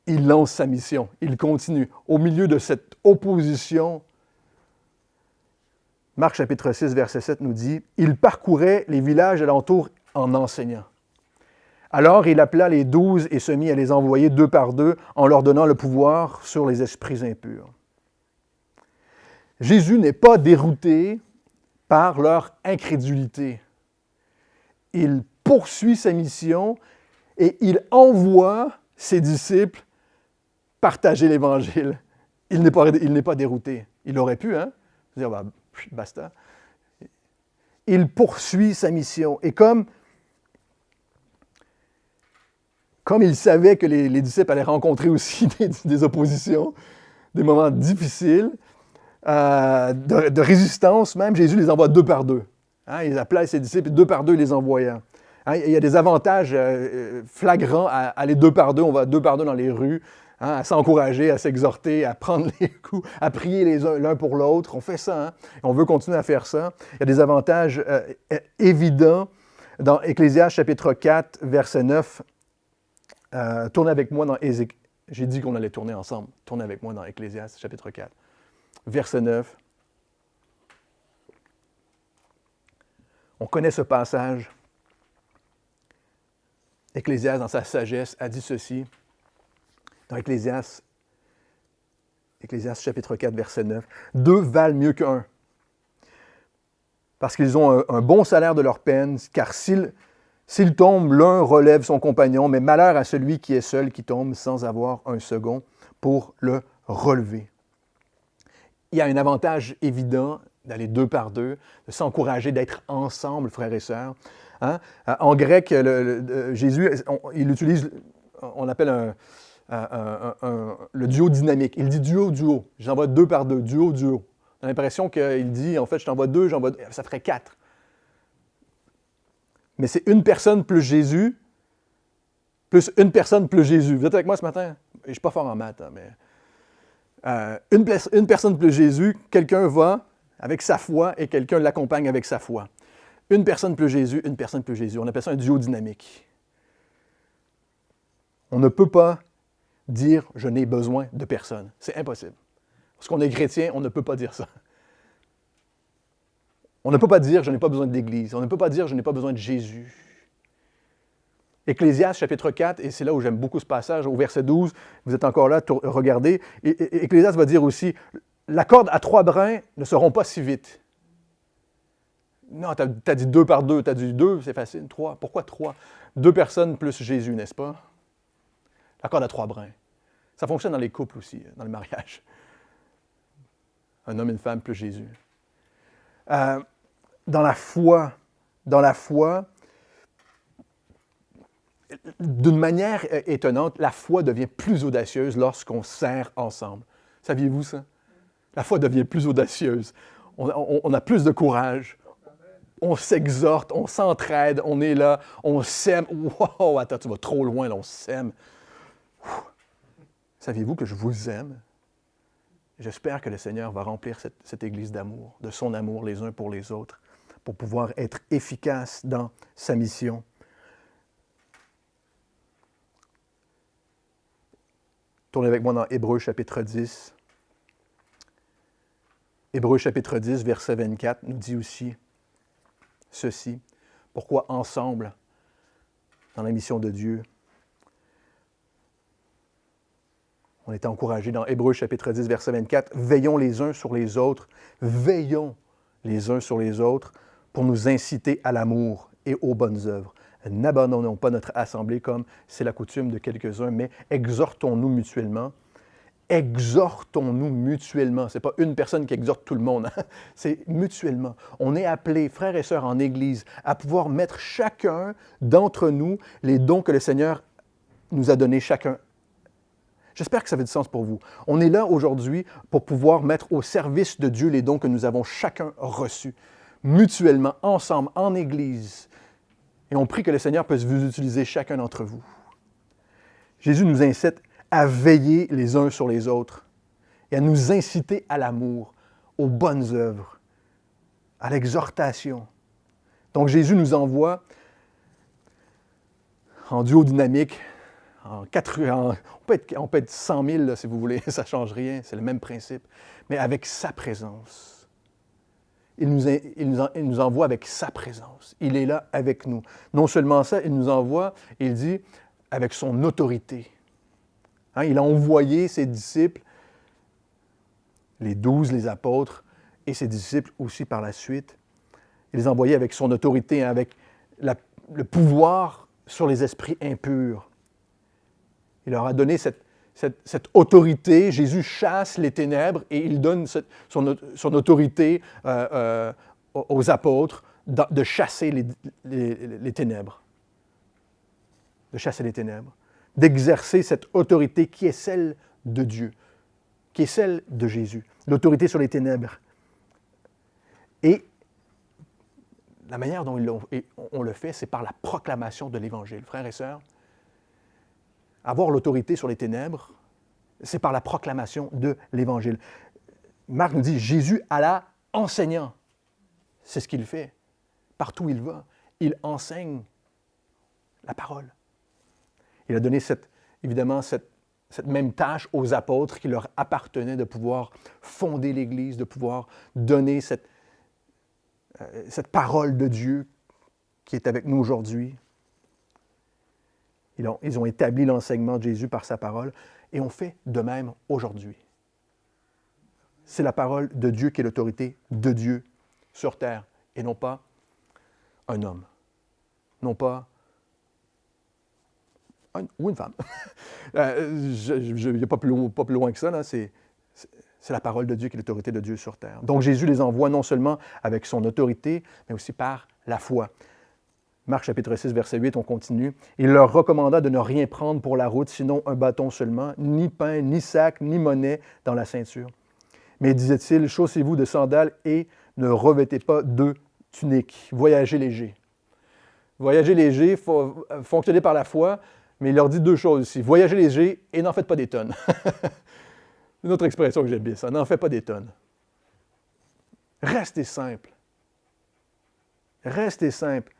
Il lance sa mission, il continue. Au milieu de cette opposition, Marc chapitre 6, verset 7 nous dit, « Il parcourait les villages alentours en enseignant. Alors il appela les 12 et se mit à les envoyer 2 par 2 en leur donnant le pouvoir sur les esprits impurs. » Jésus n'est pas dérouté par leur incrédulité. Il poursuit sa mission et il envoie ses disciples partager l'Évangile. Il n'est pas dérouté. Il aurait pu, hein? Dire, bah, basta. Il poursuit sa mission. Et comme il savait que les disciples allaient rencontrer aussi des oppositions, des moments difficiles, de résistance même, Jésus les envoie deux par deux. Hein, il appelait ses disciples deux par deux, il les envoyait. Hein, il y a des avantages flagrants à aller deux par deux. On va deux par deux dans les rues, hein, à s'encourager, à s'exhorter, à prendre les coups, à prier l'un pour l'autre. On fait ça, hein, et on veut continuer à faire ça. Il y a des avantages évidents dans Ecclésiaste chapitre 4, verset 9. Tournez avec moi dans Ézéchiel. J'ai dit qu'on allait tourner ensemble. Tournez avec moi dans Ecclésiaste chapitre 4, verset 9. On connaît ce passage. Ecclésiaste, dans sa sagesse, a dit ceci. Dans Ecclésiaste chapitre 4, verset 9. « Deux valent mieux qu'un, parce qu'ils ont un bon salaire de leur peine, car s'il tombe, l'un relève son compagnon, mais malheur à celui qui est seul, qui tombe sans avoir un second pour le relever. » Il y a un avantage évident d'aller deux par deux, de s'encourager, d'être ensemble, frères et sœurs. Hein? En grec, Jésus, il utilise, on appelle le duo dynamique. Il dit duo. J'envoie deux par deux, duo. On a l'impression qu'il dit, en fait, je t'envoie deux, ça ferait quatre. Mais c'est une personne plus Jésus, plus une personne plus Jésus. Vous êtes avec moi ce matin? Je ne suis pas fort en maths, hein, mais une personne plus Jésus, quelqu'un va avec sa foi et quelqu'un l'accompagne avec sa foi. Une personne plus Jésus, une personne plus Jésus. On appelle ça un duo dynamique. On ne peut pas dire « je n'ai besoin de personne ». C'est impossible. Parce qu'on est chrétien, on ne peut pas dire ça. On ne peut pas dire « je n'ai pas besoin de l'Église ». On ne peut pas dire « je n'ai pas besoin de Jésus ». Ecclésiaste chapitre 4, et c'est là où j'aime beaucoup ce passage, au verset 12, vous êtes encore là, regardez. Ecclésiaste va dire aussi « la corde à trois brins ne se rompt pas si vite ». Non, tu as dit deux par deux, tu as dit deux, c'est facile, trois. Pourquoi trois? Deux personnes plus Jésus, n'est-ce pas? La corde à trois brins. Ça fonctionne dans les couples aussi, dans le mariage. Un homme et une femme plus Jésus. Dans la foi, d'une manière étonnante, la foi devient plus audacieuse lorsqu'on sert ensemble. Saviez-vous ça? La foi devient plus audacieuse. On a plus de courage. On s'exhorte, on s'entraide, on est là, on s'aime. Wow, attends, tu vas trop loin, là, on s'aime. Saviez-vous que je vous aime? J'espère que le Seigneur va remplir cette Église d'amour, de son amour les uns pour les autres, pour pouvoir être efficace dans sa mission. Tournez avec moi dans Hébreux chapitre 10. Hébreux chapitre 10, verset 24, nous dit aussi ceci. Pourquoi ensemble, dans la mission de Dieu, on est encouragés dans Hébreux chapitre 10, verset 24, « Veillons les uns sur les autres, veillons les uns sur les autres pour nous inciter à l'amour et aux bonnes œuvres. N'abandonnons pas notre assemblée comme c'est la coutume de quelques-uns, mais exhortons-nous mutuellement. » Exhortons-nous mutuellement. Ce n'est pas une personne qui exhorte tout le monde, hein? C'est mutuellement. On est appelés, frères et sœurs en Église, à pouvoir mettre chacun d'entre nous les dons que le Seigneur nous a donnés chacun. J'espère que ça fait du sens pour vous. On est là aujourd'hui pour pouvoir mettre au service de Dieu les dons que nous avons chacun reçus, mutuellement, ensemble, en Église. Et on prie que le Seigneur puisse vous utiliser chacun d'entre vous. Jésus nous incite à veiller les uns sur les autres et à nous inciter à l'amour, aux bonnes œuvres, à l'exhortation. Donc Jésus nous envoie en duo dynamique, on peut être 100 000 là, si vous voulez, ça ne change rien, c'est le même principe, mais avec sa présence. Il nous envoie avec sa présence. Il est là avec nous. Non seulement ça, il nous envoie, il dit, avec son autorité. Hein, il a envoyé ses disciples, les 12, les apôtres, et ses disciples aussi par la suite. Il les envoyait avec son autorité, hein, avec le pouvoir sur les esprits impurs. Il leur a donné cette autorité. Jésus chasse les ténèbres et il donne son autorité aux apôtres de chasser les ténèbres. De chasser les ténèbres. D'exercer cette autorité qui est celle de Dieu, qui est celle de Jésus. L'autorité sur les ténèbres. Et la manière dont on le fait, c'est par la proclamation de l'Évangile. Frères et sœurs, avoir l'autorité sur les ténèbres, c'est par la proclamation de l'Évangile. Marc nous dit, Jésus alla enseignant. C'est ce qu'il fait. Partout où il va, il enseigne la parole. Il a donné évidemment cette même tâche aux apôtres qui leur appartenait de pouvoir fonder l'Église, de pouvoir donner cette parole de Dieu qui est avec nous aujourd'hui. Ils ont établi l'enseignement de Jésus par sa parole et on fait de même aujourd'hui. C'est la parole de Dieu qui est l'autorité de Dieu sur terre et non pas un homme, non pas ou une femme. Il n'y a pas plus loin que ça, là. C'est la parole de Dieu qui est l'autorité de Dieu sur terre. Donc Jésus les envoie non seulement avec son autorité, mais aussi par la foi. Marc chapitre 6, verset 8, on continue. Il leur recommanda de ne rien prendre pour la route, sinon un bâton seulement, ni pain, ni sac, ni monnaie dans la ceinture. Mais disait-il, chaussez-vous de sandales et ne revêtez pas de tunique. Voyagez léger. Voyagez léger, fonctionner par la foi, mais il leur dit deux choses ici. Voyagez léger et n'en faites pas des tonnes. Une autre expression que j'aime bien, ça. N'en faites pas des tonnes. Restez simple. Restez simple.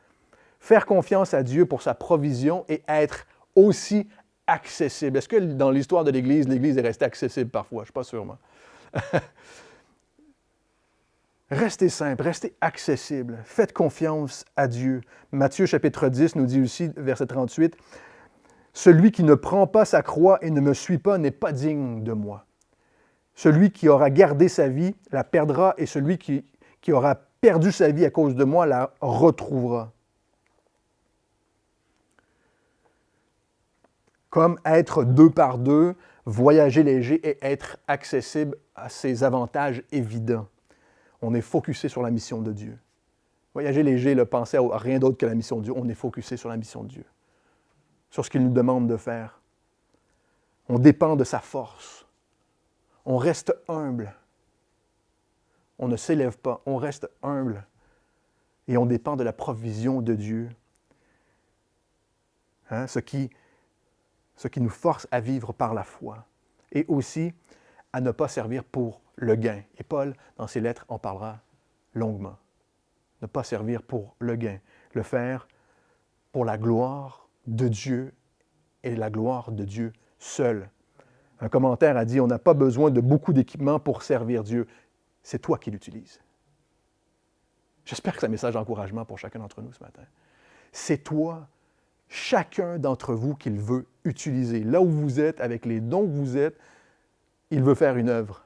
Faire confiance à Dieu pour sa provision et être aussi accessible. Est-ce que dans l'histoire de l'Église est restée accessible parfois? Je ne suis pas sûr, moi. Restez simple, restez accessible. Faites confiance à Dieu. Matthieu chapitre 10 nous dit aussi, verset 38, « Celui qui ne prend pas sa croix et ne me suit pas n'est pas digne de moi. Celui qui aura gardé sa vie la perdra et celui qui aura perdu sa vie à cause de moi la retrouvera. » Comme être deux par deux, voyager léger et être accessible à ses avantages évidents. On est focusé sur la mission de Dieu. Voyager léger, penser à rien d'autre que la mission de Dieu. On est focusé sur la mission de Dieu, sur ce qu'il nous demande de faire. On dépend de sa force. On reste humble. On ne s'élève pas, on reste humble. Et on dépend de la provision de Dieu. Hein? Ce qui nous force à vivre par la foi. Et aussi à ne pas servir pour le gain. Et Paul, dans ses lettres, en parlera longuement. Ne pas servir pour le gain. Le faire pour la gloire de Dieu et la gloire de Dieu seul. Un commentaire a dit, on n'a pas besoin de beaucoup d'équipements pour servir Dieu. C'est toi qui l'utilises. J'espère que c'est un message d'encouragement pour chacun d'entre nous ce matin. C'est toi, chacun d'entre vous qu'il veut utiliser. Là où vous êtes, avec les dons que vous êtes, il veut faire une œuvre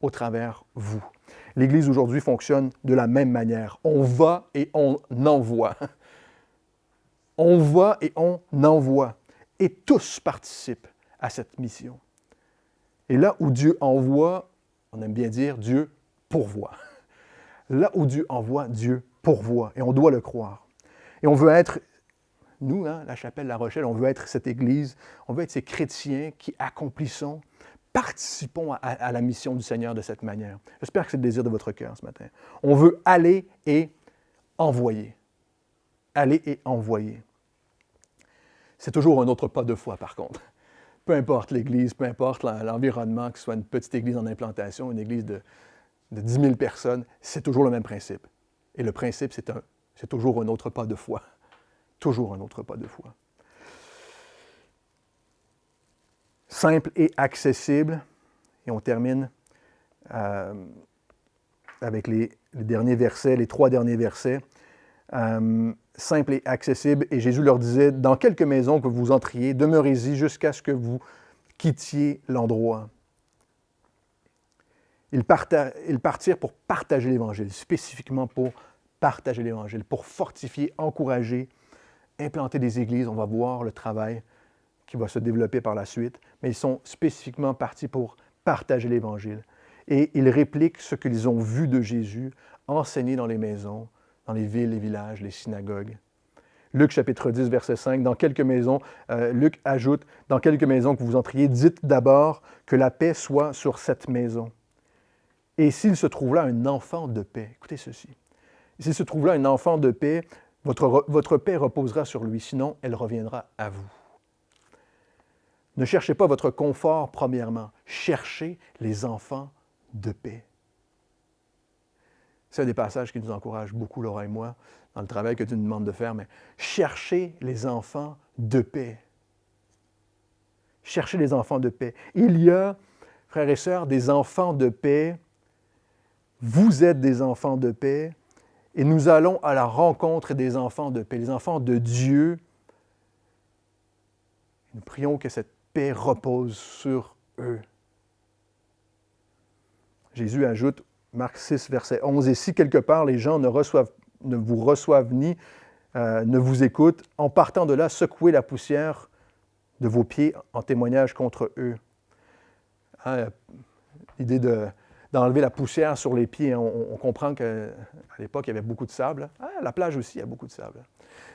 au travers vous. L'Église aujourd'hui fonctionne de la même manière. On va et on envoie. On va et on envoie. Et tous participent à cette mission. Et là où Dieu envoie, on aime bien dire Dieu pourvoit. Là où Dieu envoie, Dieu pourvoit. Et on doit le croire. Et on veut être, nous, hein, la Chapelle La Rochelle, on veut être cette Église, on veut être ces chrétiens qui accomplissons, participons à la mission du Seigneur de cette manière. J'espère que c'est le désir de votre cœur ce matin. On veut aller et envoyer. Aller et envoyer. C'est toujours un autre pas de foi, par contre. Peu importe l'Église, peu importe l'environnement, que ce soit une petite Église en implantation, une Église de 10 000 personnes, c'est toujours le même principe. Et le principe, c'est toujours un autre pas de foi. Toujours un autre pas de foi. Simple et accessible. Et on termine avec les derniers versets, les 3 derniers versets. Simple et accessible. Et Jésus leur disait, « Dans quelque maison que vous entriez, demeurez-y jusqu'à ce que vous quittiez l'endroit. » Ils partirent pour partager l'Évangile, spécifiquement pour partager l'Évangile, pour fortifier, encourager, implanter des églises. On va voir le travail qui va se développer par la suite, mais ils sont spécifiquement partis pour partager l'Évangile. Et ils répliquent ce qu'ils ont vu de Jésus enseigner dans les maisons, dans les villes, les villages, les synagogues. Luc chapitre 10, verset 5, dans quelques maisons, Luc ajoute, dans quelques maisons que vous entriez, dites d'abord que la paix soit sur cette maison. Et s'il se trouve là un enfant de paix, écoutez ceci, s'il se trouve là un enfant de paix, votre paix reposera sur lui, sinon elle reviendra à vous. Ne cherchez pas votre confort premièrement, cherchez les enfants de paix. C'est un des passages qui nous encourage beaucoup, Laura et moi, dans le travail que tu nous demandes de faire, mais cherchez les enfants de paix. Cherchez les enfants de paix. Il y a, frères et sœurs, des enfants de paix. Vous êtes des enfants de paix et nous allons à la rencontre des enfants de paix, les enfants de Dieu. Nous prions que cette paix repose sur eux. Jésus ajoute, Marc 6, verset 11, « Et si quelque part les gens ne vous reçoivent ni ne vous écoutent, en partant de là, secouez la poussière de vos pieds en témoignage contre eux. » L'idée d'enlever la poussière sur les pieds, on comprend qu'à l'époque, il y avait beaucoup de sable. À la plage aussi, il y a beaucoup de sable.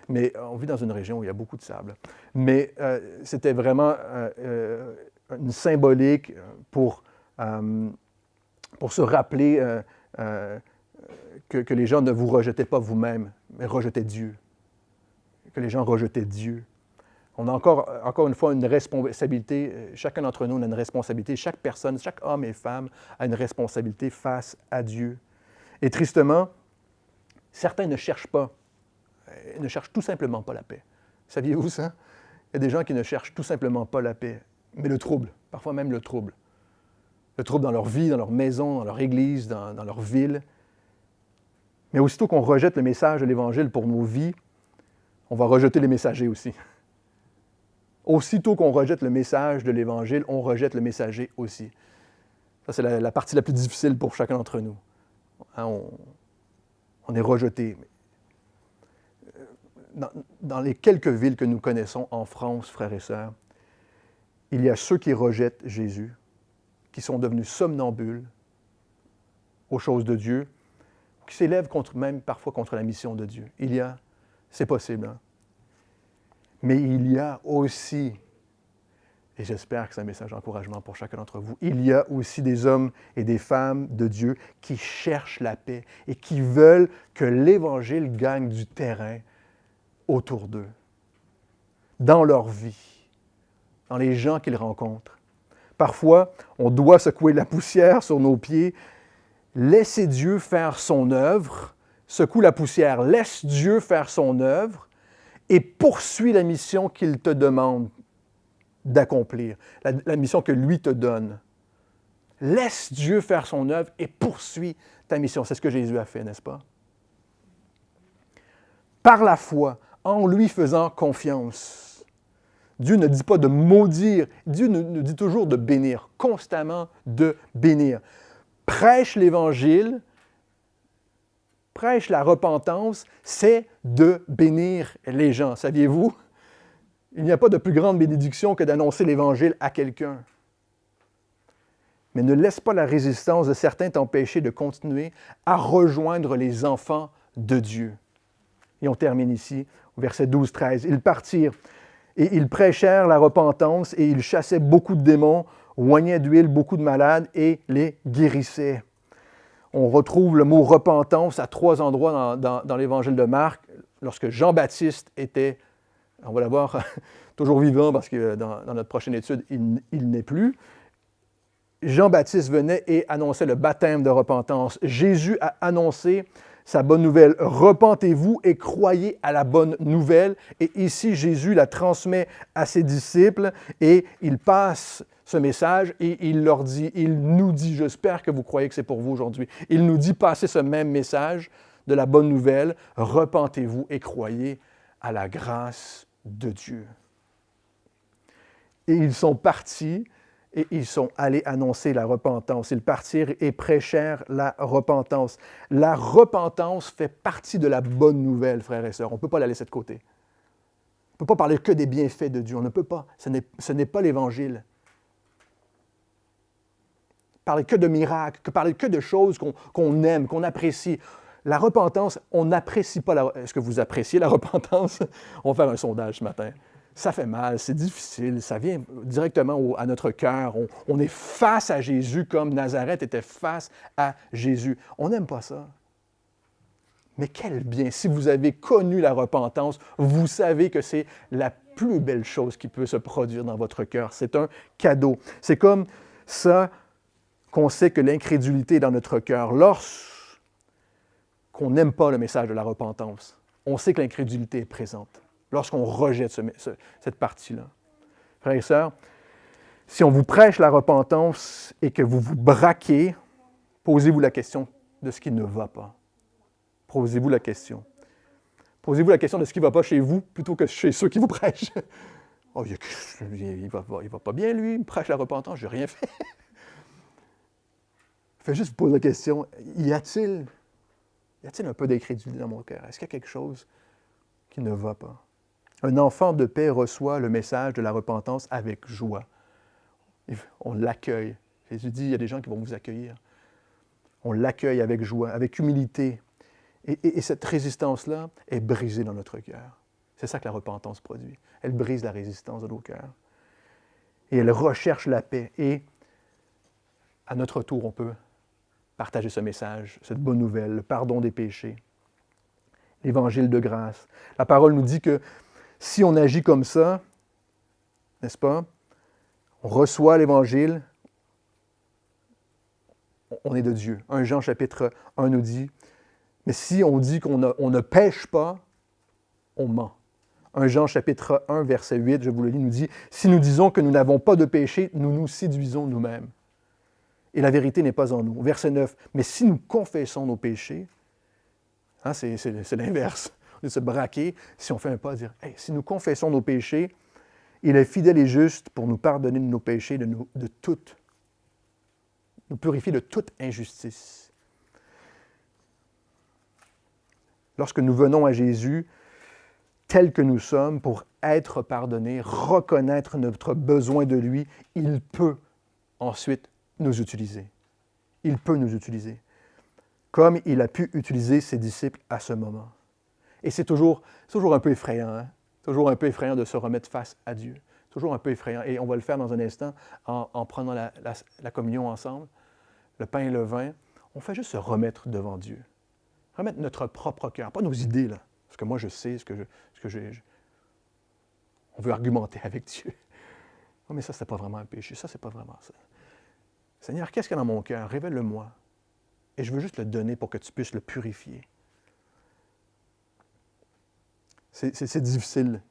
Mais on vit dans une région où il y a beaucoup de sable. Mais c'était vraiment une symbolique pour se rappeler que les gens ne vous rejetaient pas vous-même, mais rejetaient Dieu. Que les gens rejetaient Dieu. On a encore une fois une responsabilité, chacun d'entre nous a une responsabilité, chaque personne, chaque homme et femme a une responsabilité face à Dieu. Et tristement, certains ne cherchent tout simplement pas la paix. Saviez-vous ça? Il y a des gens qui ne cherchent tout simplement pas la paix, mais le trouble, parfois même le trouble. Le trouble dans leur vie, dans leur maison, dans leur église, dans leur ville. Mais aussitôt qu'on rejette le message de l'Évangile pour nos vies, on va rejeter les messagers aussi. Aussitôt qu'on rejette le message de l'Évangile, on rejette le messager aussi. Ça, c'est la partie la plus difficile pour chacun d'entre nous. On est rejeté. Dans les quelques villes que nous connaissons en France, frères et sœurs, il y a ceux qui rejettent Jésus, qui sont devenus somnambules aux choses de Dieu, qui s'élèvent même parfois contre la mission de Dieu. C'est possible, hein? Mais il y a aussi, et j'espère que c'est un message d'encouragement pour chacun d'entre vous, il y a aussi des hommes et des femmes de Dieu qui cherchent la paix et qui veulent que l'Évangile gagne du terrain autour d'eux, dans leur vie, dans les gens qu'ils rencontrent. Parfois, on doit secouer la poussière sur nos pieds, laisser Dieu faire son œuvre, secoue la poussière, laisse Dieu faire son œuvre, et poursuis la mission qu'il te demande d'accomplir, la mission que lui te donne. Laisse Dieu faire son œuvre et poursuis ta mission. C'est ce que Jésus a fait, n'est-ce pas? Par la foi, en lui faisant confiance. Dieu ne dit pas de maudire, Dieu nous dit toujours de bénir, constamment de bénir. Prêche l'Évangile, prêche la repentance, c'est de bénir les gens. Saviez-vous? Il n'y a pas de plus grande bénédiction que d'annoncer l'Évangile à quelqu'un. Mais ne laisse pas la résistance de certains t'empêcher de continuer à rejoindre les enfants de Dieu. Et on termine ici, au verset 12-13. Ils partirent et ils prêchèrent la repentance et ils chassaient beaucoup de démons, oignaient d'huile beaucoup de malades et les guérissaient. On retrouve le mot repentance à 3 endroits dans l'Évangile de Marc. Lorsque Jean-Baptiste était, on va l'avoir toujours vivant parce que dans notre prochaine étude, il n'est plus. Jean-Baptiste venait et annonçait le baptême de repentance. Jésus a annoncé sa bonne nouvelle. Repentez-vous et croyez à la bonne nouvelle. Et ici, Jésus la transmet à ses disciples et il passe ce message et il nous dit, j'espère que vous croyez que c'est pour vous aujourd'hui, il nous dit, passez ce même message de la bonne nouvelle, repentez-vous et croyez à la grâce de Dieu. Et ils sont partis et ils sont allés annoncer la repentance. Ils partirent et prêchèrent la repentance. La repentance fait partie de la bonne nouvelle, frères et sœurs. On ne peut pas la laisser de côté. On ne peut pas parler que des bienfaits de Dieu. On ne peut pas. Ce n'est pas l'Évangile. Parler que de miracles, parler que de choses qu'on aime, qu'on apprécie. La repentance, on n'apprécie pas la... Est-ce que vous appréciez la repentance? On va faire un sondage ce matin. Ça fait mal, c'est difficile, ça vient directement à notre cœur. On est face à Jésus comme Nazareth était face à Jésus. On n'aime pas ça. Mais quel bien! Si vous avez connu la repentance, vous savez que c'est la plus belle chose qui peut se produire dans votre cœur. C'est un cadeau. C'est comme ça qu'on sait que l'incrédulité est dans notre cœur. Lorsqu'on n'aime pas le message de la repentance, on sait que l'incrédulité est présente. Lorsqu'on rejette cette partie-là. Frères et sœurs, si on vous prêche la repentance et que vous vous braquez, posez-vous la question de ce qui ne va pas. Posez-vous la question. Posez-vous la question de ce qui ne va pas chez vous plutôt que chez ceux qui vous prêchent. Oh, il ne va pas bien, lui, il me prêche la repentance, je n'ai rien fait. Faites juste vous poser la question, y a-t-il un peu d'incrédulité dans mon cœur? Est-ce qu'il y a quelque chose qui ne va pas? Un enfant de paix reçoit le message de la repentance avec joie. On l'accueille. Jésus dit, il y a des gens qui vont vous accueillir. On l'accueille avec joie, avec humilité. Et cette résistance-là est brisée dans notre cœur. C'est ça que la repentance produit. Elle brise la résistance de nos cœurs. Et elle recherche la paix. Et à notre tour, on peut partager ce message, cette bonne nouvelle, le pardon des péchés, l'évangile de grâce. La parole nous dit que si on agit comme ça, n'est-ce pas, on reçoit l'Évangile, on est de Dieu. 1 Jean chapitre 1 nous dit, mais si on dit qu'on ne pêche pas, on ment. 1 Jean chapitre 1 verset 8, je vous le lis, nous dit, si nous disons que nous n'avons pas de péché, nous nous séduisons nous-mêmes. Et la vérité n'est pas en nous. Verset 9, mais si nous confessons nos péchés, hein, c'est l'inverse. De se braquer, si on fait un pas, dire hey, si nous confessons nos péchés, il est fidèle et juste pour nous pardonner de nos péchés, nous purifier de toute injustice. Lorsque nous venons à Jésus, tels que nous sommes, pour être pardonnés, reconnaître notre besoin de lui, il peut ensuite nous utiliser. Il peut nous utiliser, comme il a pu utiliser ses disciples à ce moment. Et c'est toujours un peu effrayant, hein? Toujours un peu effrayant de se remettre face à Dieu. Toujours un peu effrayant. Et on va le faire dans un instant en prenant la communion ensemble, le pain et le vin. On fait juste se remettre devant Dieu. Remettre notre propre cœur, pas nos idées, là. Ce que moi je sais, ce que j'ai. On veut argumenter avec Dieu. Oh, mais ça, c'est pas vraiment un péché. Ça, c'est pas vraiment ça. Seigneur, qu'est-ce qu'il y a dans mon cœur? Révèle-le-moi. Et je veux juste le donner pour que tu puisses le purifier. C'est difficile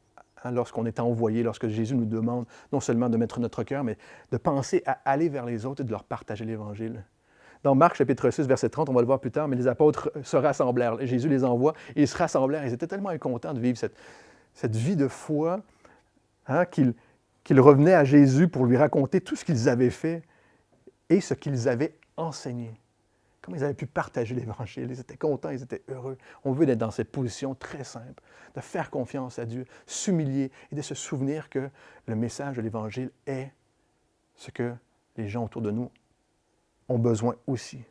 hein, lorsqu'on est envoyé, lorsque Jésus nous demande non seulement de mettre notre cœur, mais de penser à aller vers les autres et de leur partager l'Évangile. Dans Marc chapitre 6, verset 30, on va le voir plus tard, mais les apôtres se rassemblèrent. Jésus les envoie et ils se rassemblèrent. Ils étaient tellement contents de vivre cette vie de foi hein, qu'ils revenaient à Jésus pour lui raconter tout ce qu'ils avaient fait et ce qu'ils avaient enseigné. Comme ils avaient pu partager l'Évangile, ils étaient contents, ils étaient heureux. On veut être dans cette position très simple, de faire confiance à Dieu, s'humilier et de se souvenir que le message de l'Évangile est ce que les gens autour de nous ont besoin aussi.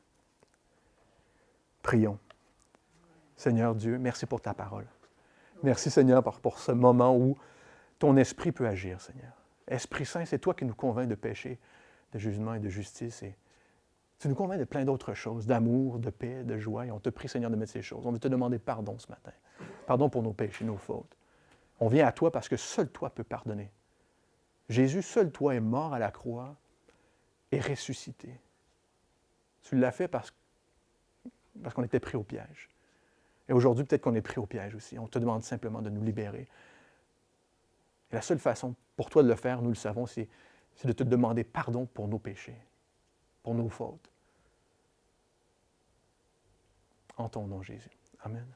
Prions. Seigneur Dieu, merci pour ta parole. Merci Seigneur pour ce moment où ton esprit peut agir, Seigneur. Esprit Saint, c'est toi qui nous convaincs de péché, de jugement et de justice. Et tu nous convaincs de plein d'autres choses, d'amour, de paix, de joie. Et on te prie, Seigneur, de mettre ces choses. On veut te demander pardon ce matin. Pardon pour nos péchés, nos fautes. On vient à toi parce que seul toi peux pardonner. Jésus, seul toi est mort à la croix et ressuscité. Tu l'as fait parce qu'on était pris au piège. Et aujourd'hui, peut-être qu'on est pris au piège aussi. On te demande simplement de nous libérer. Et la seule façon pour toi de le faire, nous le savons, c'est de te demander pardon pour nos péchés, pour nos fautes. En ton nom, Jésus. Amen.